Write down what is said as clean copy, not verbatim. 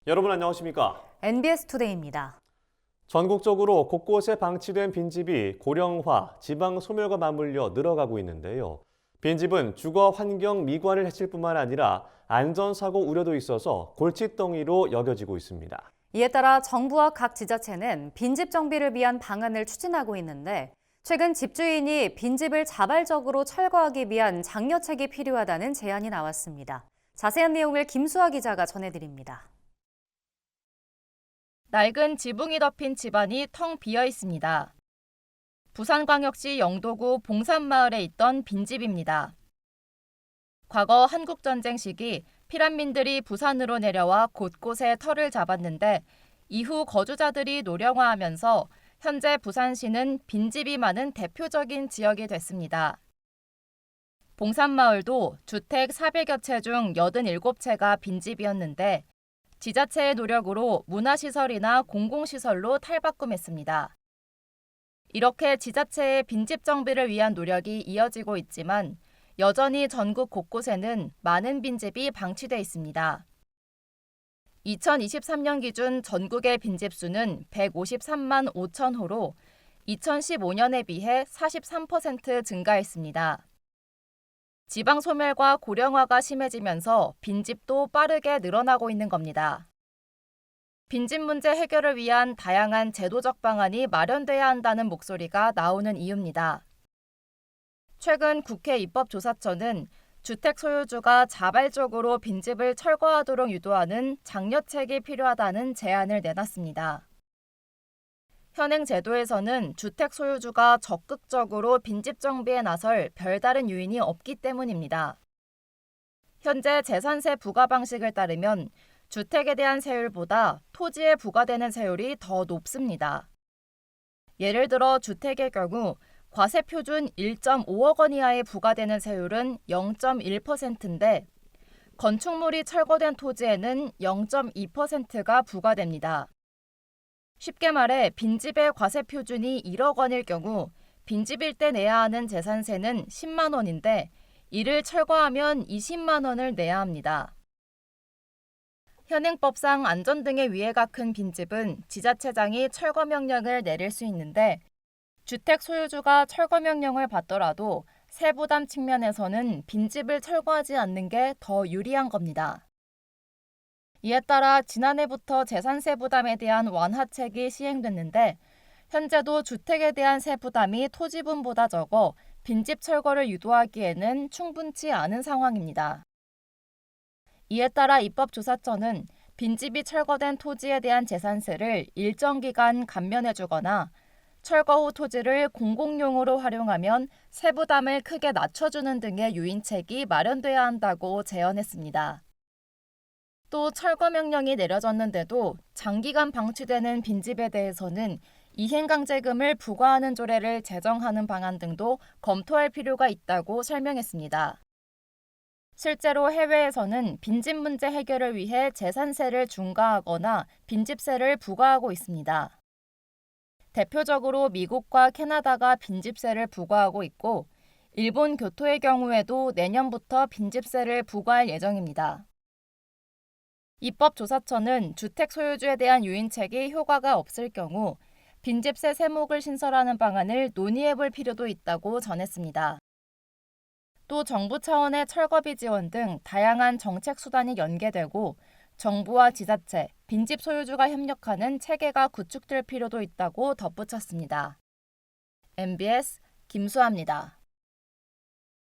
여러분 안녕하십니까? NBS 투데이입니다. 전국적으로 곳곳에 방치된 빈집이 고령화, 지방 소멸과 맞물려 늘어가고 있는데요. 빈집은 주거 환경 미관을 해칠 뿐만 아니라 안전사고 우려도 있어서 골칫덩이로 여겨지고 있습니다. 이에 따라 정부와 각 지자체는 빈집 정비를 위한 방안을 추진하고 있는데 최근 집주인이 빈집을 자발적으로 철거하기 위한 장려책이 필요하다는 제안이 나왔습니다. 자세한 내용을 김수아 기자가 전해드립니다. 낡은 지붕이 덮인 집안이 텅 비어 있습니다. 부산광역시 영도구 봉산마을에 있던 빈집입니다. 과거 한국전쟁 시기 피난민들이 부산으로 내려와 곳곳에 터를 잡았는데 이후 거주자들이 노령화하면서 현재 부산시는 빈집이 많은 대표적인 지역이 됐습니다. 봉산마을도 주택 400여 채 중 87채가 빈집이었는데 지자체의 노력으로 문화시설이나 공공시설로 탈바꿈했습니다. 이렇게 지자체의 빈집 정비를 위한 노력이 이어지고 있지만 여전히 전국 곳곳에는 많은 빈집이 방치돼 있습니다. 2023년 기준 전국의 빈집 수는 153만 5천 호로 2015년에 비해 43% 증가했습니다. 지방 소멸과 고령화가 심해지면서 빈집도 빠르게 늘어나고 있는 겁니다. 빈집 문제 해결을 위한 다양한 제도적 방안이 마련돼야 한다는 목소리가 나오는 이유입니다. 최근 국회 입법조사처는 주택 소유주가 자발적으로 빈집을 철거하도록 유도하는 장려책이 필요하다는 제안을 내놨습니다. 현행 제도에서는 주택 소유주가 적극적으로 빈집 정비에 나설 별다른 요인이 없기 때문입니다. 현재 재산세 부과 방식을 따르면 주택에 대한 세율보다 토지에 부과되는 세율이 더 높습니다. 예를 들어 주택의 경우 과세 표준 1.5억 원 이하에 부과되는 세율은 0.1%인데 건축물이 철거된 토지에는 0.2%가 부과됩니다. 쉽게 말해 빈집의 과세 표준이 1억 원일 경우 빈집일 때 내야 하는 재산세는 10만 원인데 이를 철거하면 20만 원을 내야 합니다. 현행법상 안전 등의 위해가 큰 빈집은 지자체장이 철거 명령을 내릴 수 있는데 주택 소유주가 철거 명령을 받더라도 세부담 측면에서는 빈집을 철거하지 않는 게 더 유리한 겁니다. 이에 따라 지난해부터 재산세 부담에 대한 완화책이 시행됐는데 현재도 주택에 대한 세부담이 토지분보다 적어 빈집 철거를 유도하기에는 충분치 않은 상황입니다. 이에 따라 입법조사처는 빈집이 철거된 토지에 대한 재산세를 일정 기간 감면해주거나 철거 후 토지를 공공용으로 활용하면 세부담을 크게 낮춰주는 등의 유인책이 마련돼야 한다고 제언했습니다. 또 철거 명령이 내려졌는데도 장기간 방치되는 빈집에 대해서는 이행강제금을 부과하는 조례를 제정하는 방안 등도 검토할 필요가 있다고 설명했습니다. 실제로 해외에서는 빈집 문제 해결을 위해 재산세를 중과하거나 빈집세를 부과하고 있습니다. 대표적으로 미국과 캐나다가 빈집세를 부과하고 있고 일본 교토의 경우에도 내년부터 빈집세를 부과할 예정입니다. 입법조사처는 주택 소유주에 대한 유인책이 효과가 없을 경우 빈집세 세목을 신설하는 방안을 논의해볼 필요도 있다고 전했습니다. 또 정부 차원의 철거비 지원 등 다양한 정책 수단이 연계되고 정부와 지자체, 빈집 소유주가 협력하는 체계가 구축될 필요도 있다고 덧붙였습니다. MBS 김수아입니다.